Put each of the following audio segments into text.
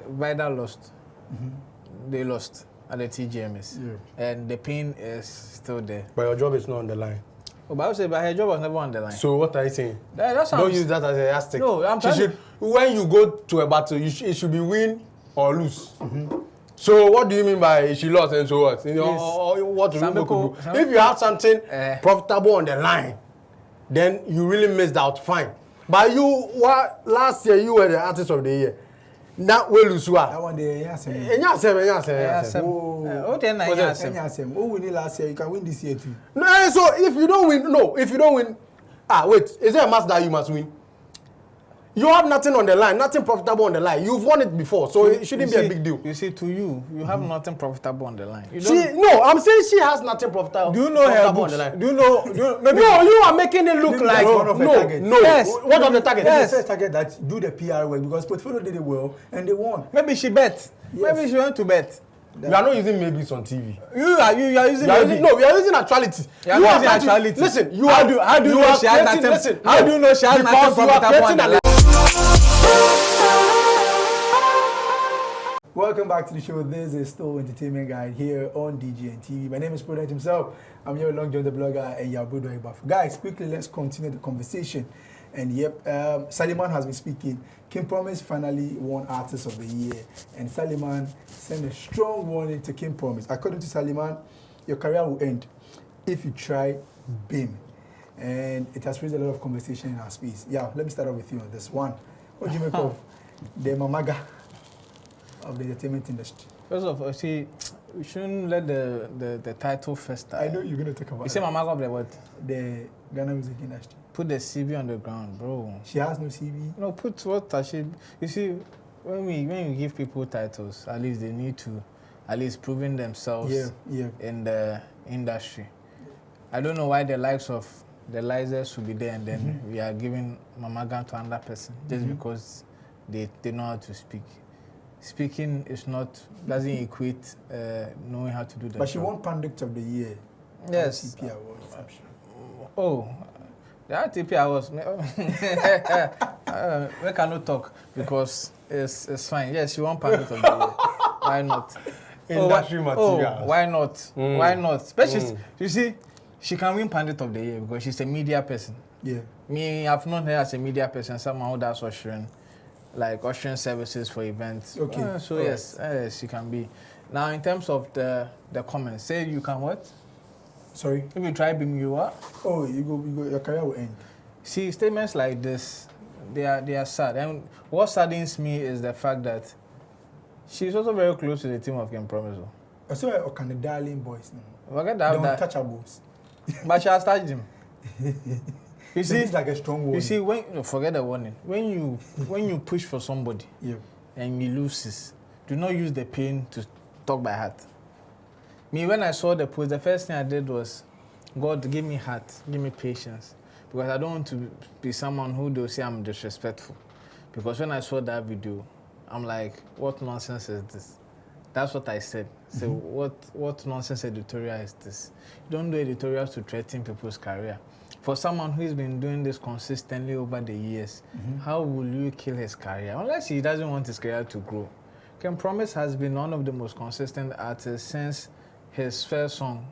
Vida lost. They lost at the TGMS. And the pain is still there. But your job is not on the line. Oh, but I would say, but her job was never on the line. So what are you saying? Don't use that as a yardstick. No, I'm trying when you go to a battle, it should be win or lose. So what do you mean by she lost and so what? Or what do you do? If you have something profitable on the line, then you really missed out. Fine. But last year you were the artist of the year. That will lose. That one day, yes. Oh, we did last year. You can win this year too. No, so if you don't win, wait, is there a match that you must win? You have nothing on the line, nothing profitable on the line. You've won it before, so it shouldn't be a big deal. You see, to you have nothing profitable on the line. I'm saying she has nothing profitable. Do you know her books? On the line. Do you know? Maybe no, you are making it look like one of the targets. No. Yes. What of the target? Yes. The first target that do the PR work because portfolio did it well and they won. Maybe she bet. Yes. Maybe she went to bet. You are not using maybes on TV. You are using maybe. No, we are using actuality. You are using actuality. Listen, how do you know she has nothing? Listen, how do you know she has nothing profitable on the line? Welcome back to the show. This is still Entertainment Guide here on DGN TV. My name is Prudent himself. I'm here along John the Blogger and Yabudo Ibafu. Guys, quickly let's continue the conversation. And Saliman has been speaking. Kim Promise finally won Artist of the Year. And Saliman sent a strong warning to Kim Promise. According to Saliman, your career will end if you try Bhim. And it has raised a lot of conversation in our space. Yeah, let me start off with you on this one. What do you make of the Mamaga of the entertainment industry? First of all, see, we shouldn't let the title first. I know you're going to talk about it. You say Mamaga of the what? The Ghana music industry. Put the CV on the ground, bro. She has no CV? No, put what does she... You see, when you give people titles, at least they need to at least proving themselves in the industry. I don't know why the likes of the Lizers should be there and then we are giving Mamaga to another person just because they know how to speak. Speaking is not doesn't equate knowing how to do that. But she won Pandit of the Year. Yes. RTP Awards. Oh, the RTP Awards. We cannot talk because it's fine. Yes, she won Pandit of the Year. Why not? Industry material. Why not? Why not? Especially, you see, she can win Pandit of the Year because she's a media person. Yeah. Me, I've known her as a media person, someone who does ushering. Like ushering services for events. Okay. So yes, she can be. Now in terms of the comments, say you can what? Sorry? If you try Bhim, you what? Oh, you go, your career will end. See, statements like this, they are sad. And what saddens me is the fact that she's also very close to the team of Kim Promise. I saw her kind of darling boys now. Forget that. The untouchables. But she has touched him. You see, it's like a strong warning. You see, forget the warning. When you push for somebody and he loses, do not use the pain to talk by heart. Me, when I saw the post, the first thing I did was, God, give me heart, give me patience, because I don't want to be someone who they'll say I'm disrespectful. Because when I saw that video, I'm like, what nonsense is this? That's what I said. So what nonsense editorial is this? You don't do editorials to threaten people's career. For someone who's been doing this consistently over the years, how will you kill his career? Unless he doesn't want his career to grow. Kim Promise has been one of the most consistent artists since his first song,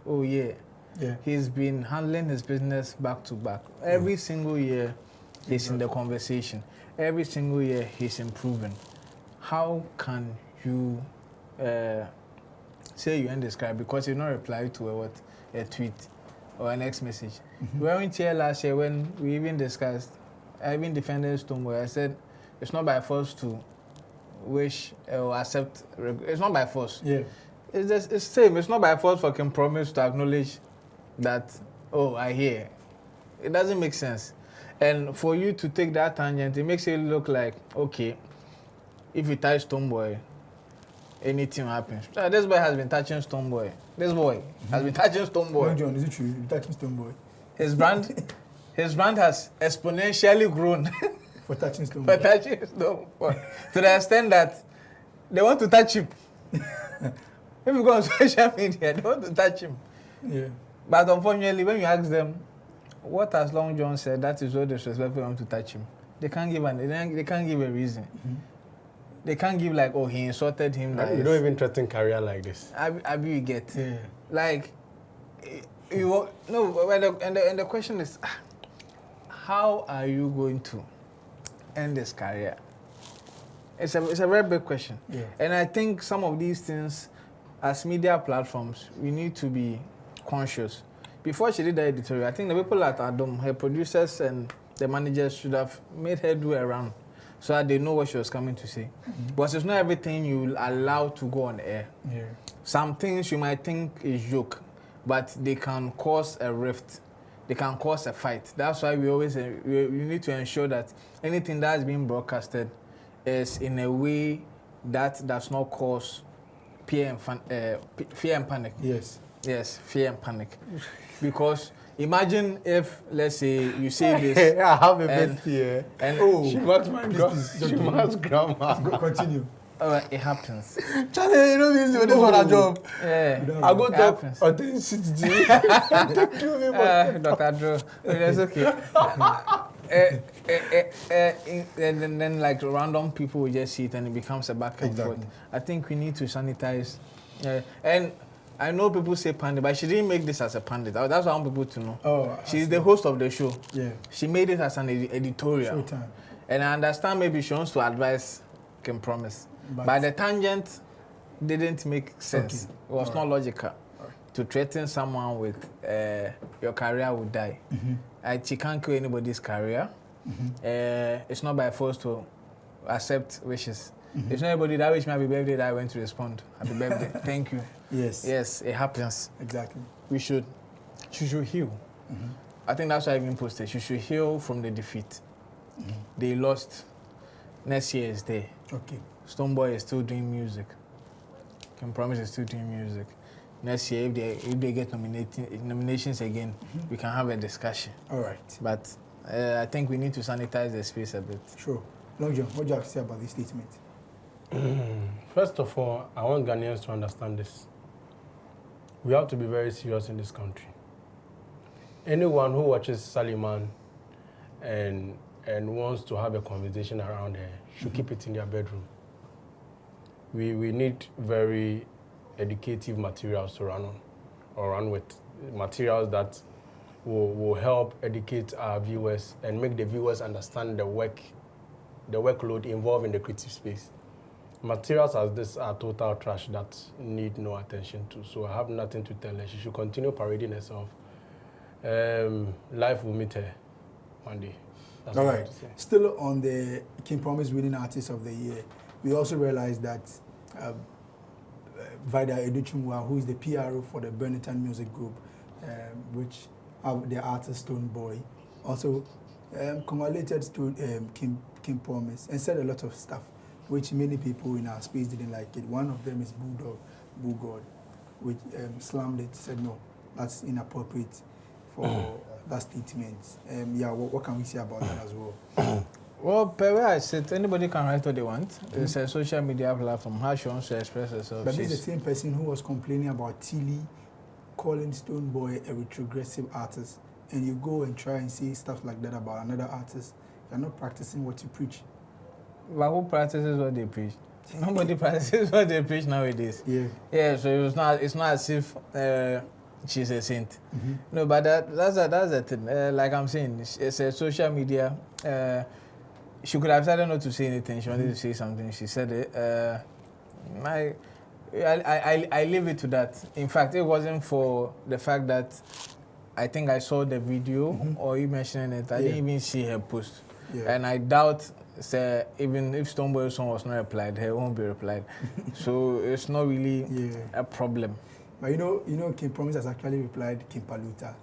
Oh Yeah. He's been handling his business back to back. Every single year, he's in the conversation. Every single year, he's improving. How can you say you end this career because you not reply to a tweet or an X message? We weren't here last year when we even discussed, I even defended Stoneboy. I said, it's not by force to wish or accept, it's not by force. Yeah. It's same, it's not by force for Kim Promise to acknowledge that, oh, I hear. It doesn't make sense. And for you to take that tangent, it makes it look like, okay, if you touch Stoneboy, anything happens. This boy has been touching Stoneboy. This boy has been touching Stoneboy. No, John, is it true? You're touching Stoneboy. His brand has exponentially grown for touching Stoneboy. For touching Stoneboy. To the extent that they want to touch him. If you go on social media, they want to touch him. Yeah. But unfortunately, when you ask them, what has Long John said that is so disrespectful for them to touch him, they can't give a reason. they can't give like, oh, he insulted him. You don't even threaten career like this. I you get like you no. And the question is, how are you going to end this career? It's a very big question. Yeah. And I think some of these things, as media platforms, we need to be conscious. Before she did the editorial, I think the people at Adam, her producers and the managers should have made her do a round so that they know what she was coming to say. But it's not everything you allow to go on air. Yeah. Some things you might think is joke, but they can cause a rift. They can cause a fight. That's why we always we need to ensure that anything that is being broadcasted is in a way that does not cause fear and panic. Yes. Yes, fear and panic. Because imagine if, let's say, you say this. I have a bit here. And she marks my she marks grandma. Continue. It happens. Charlie, you know this is what a job. Yeah, I go talk authenticity. Dr. Drew, it's okay. And then like random people will just see it and it becomes a back and forth. I think we need to sanitize. And I know people say pandit, but she didn't make this as a pandit. That's what I want people to know. Oh, she's the host of the show. Yeah. She made it as an editorial. Showtime. And I understand maybe she wants to advise Kim Promise. But the tangent didn't make sense. Okay. It was not logical. To threaten someone with your career will die. She can't kill anybody's career. It's not by force to accept wishes. It's not everybody that wish me happy birthday that I went to respond. Happy birthday. Thank you. Yes. Yes, it happens. Exactly. She should heal. I think that's why I even posted. She should heal from the defeat. They lost. Next year is there. Okay. Stoneboy is still doing music. Can Promise is still doing music. Next year, if they get nominations again, we can have a discussion. All right. But I think we need to sanitize the space a bit. Sure. Long John, what do you have to say about this statement? First of all, I want Ghanaians to understand this. We have to be very serious in this country. Anyone who watches Saliman and wants to have a conversation around her should keep it in their bedroom. We need very educative materials to run with, materials that will help educate our viewers and make the viewers understand the workload involved in the creative space. Materials as this are total trash that need no attention to, so I have nothing to tell her. She should continue parading herself. Life will meet her one day. That's all right. Still on the King Promise winning artist of the year, we also realized that Vida Educhumwa, who is the PRO for the Burlington Music Group, which are the artist Stoneboy, also congratulated to King Promise and said a lot of stuff, which many people in our space didn't like it. One of them is Bulldog, which slammed it, said no, that's inappropriate for that statement. What can we say about that as well? Well, per way I said, anybody can write what they want. It's a social media platform. How she wants to express herself. But this is the same person who was complaining about Tilly calling Stoneboy a retrogressive artist, and you go and try and say stuff like that about another artist. You're not practicing what you preach. But who practices what they preach? Nobody practices what they preach nowadays. Yeah. Yeah. So it's not as if she's a saint. No, but that's the thing. Like I'm saying, it's a social media. She could have decided not to say anything. She wanted to say something. She said it. I leave it to that. In fact, it wasn't for the fact that I think I saw the video or you mentioning it. I didn't even see her post. Yeah. And I doubt even if Stoneboy's song was not replied, her won't be replied. So it's not really a problem. But you know, King Promise has actually replied King Paluta.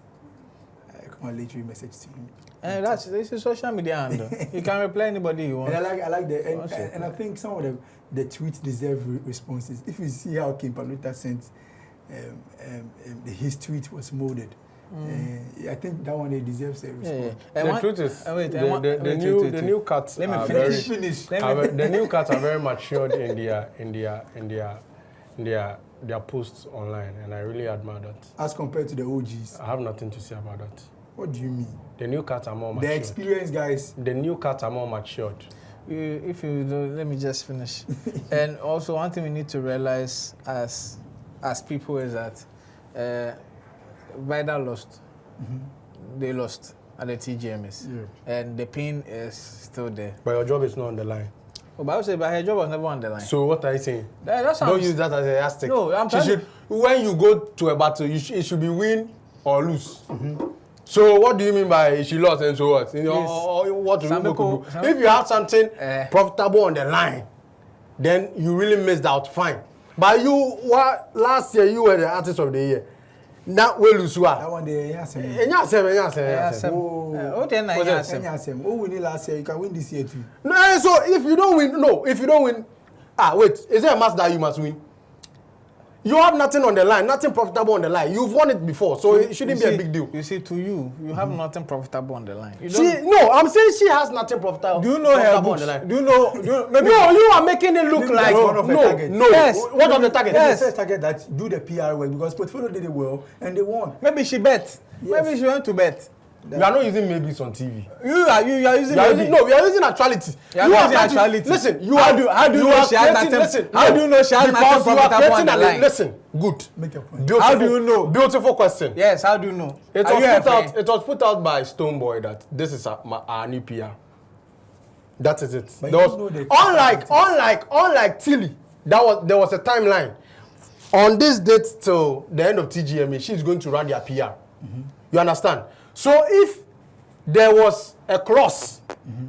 Congratulatory message to him. And this is social media handle. You can reply anybody you want. And I like the and I think some of the tweets deserve responses. If you see how King Paluta sent his tweet was molded. I think that one deserves a response. The truth is, the new cats the new cats are very matured in their posts online, and I really admire that. As compared to the OGs, I have nothing to say about that. What do you mean? The new cats are more matured. The experienced guys. The new cats are more matured. if you do, let me just finish. And also, one thing we need to realize as people is that Vida lost. They lost at the TGMAs, and the pain is still there. But your job is not on the line. Oh, but I would say, but her job was never on the line. So what are you saying? Don't use that as a yardstick. No, I'm trying when you go to a battle, it should be win or lose. So what do you mean by she lost and so what? Or what do do? If you have something profitable on the line, then you really missed out. Fine. But last year you were the artist of the year. Now we lose what? That one day, yes. Oh, then Who win last year? You can win this year too. No, so if you don't win, wait, is there a match that you must win? You have nothing on the line, nothing profitable on the line. You've won it before, so it shouldn't be a big deal. You see, to you have nothing profitable on the line. No, I'm saying she has nothing profitable. Do you know her books? On the line. Do you know? No, you are making it look like one of the targets. No. Yes. What of the target? Yes. The first target that do the PR work because portfolio did it well and they won. Maybe she bet. Yes. Maybe she went to bet. You are not using maybes on TV. You are using maybe. No, we are using actuality. You are using actuality. Listen, how do you know she has nothing? How do you know she has nothing profitable on the line? Listen, good. Make your point. How do you know? Beautiful question. Yes, how do you know? It was put out by Stoneboy that this is our new PR. That is it. Unlike Tilly, there was a timeline. On this date till the end of TGMA, she's going to run their PR. You understand? So if there was a clause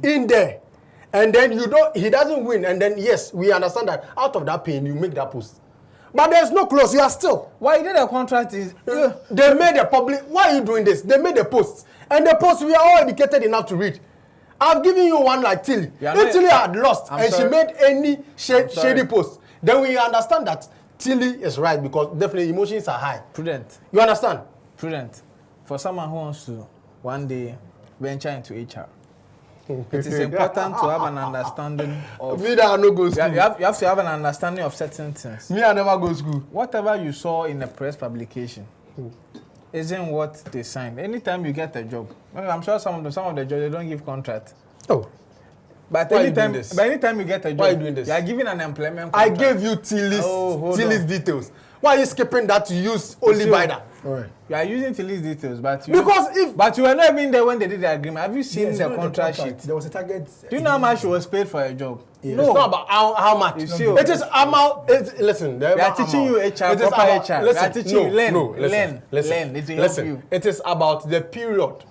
in there, and then he doesn't win, and then yes, we understand that out of that pain you make that post. But there's no clause, you are still. Why you did a contract is they made a public. Why are you doing this? They made a post, and the post we are all educated enough to read. I've given you one like Tilly. If Tilly had lost she made any shady post, then we understand that Tilly is right because definitely emotions are high. Prudent. You understand? Prudent. For someone who wants to one day venture into HR, it is important to have an understanding of. Me that I no go school. You have to have an understanding of certain things. Me I never go school. Whatever you saw in a press publication isn't what they signed. Anytime you get a job, I'm sure some of the jobs they don't give contract. Oh. But anytime you get a job, why are you doing this? You are giving an employment contract. I gave you Tilly's details. Why are you skipping that to use only Vida? Right. You are using Tilly's details, but you were not even there when they did the agreement. Have you seen the contract sheet? There was a target. Do you know how much she was paid for a job? Yeah. No. It's not about how much. It is amount. Listen, they are teaching you HR, proper HR. They are teaching you learn. It will help you. It is about the period.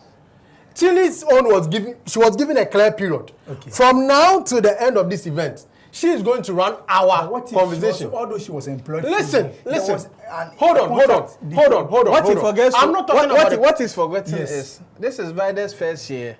Tilly's own was given a clear period. Okay. From now to the end of this event, she is going to run our conversation. Although she was employed. Listen. Hold on. I'm not talking about what is forgotten is this is Vida's first year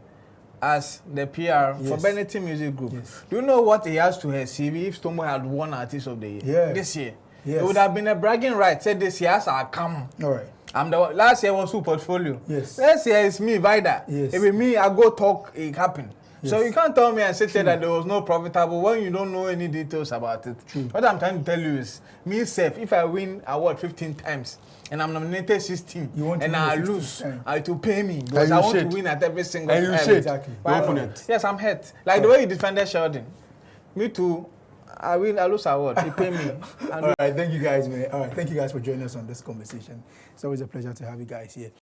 as the PR for Benetton Music Group. Yes. Do you know what he has to her CV if Stomo had won Artist of the Year this year? Yes. It would have been a bragging right. Said this year, I come. All right. Last year was portfolio. Yes. Last year is me, Vida. Yes. If it's me, I go talk, it happened. Yes. So you can't tell me and say that there was no profitable when you don't know any details about it. True. What I'm trying to tell you is, me self, if I win award 15 times and I'm nominated 16 and I lose, it will pay me because I want to win at every single time. And you exactly. Opponent. Yes, I'm hurt. Like the way you defended Sheldon. Me too. I lose award. He pay me. All right, thank you guys, man. All right, thank you guys for joining us on this conversation. It's always a pleasure to have you guys here.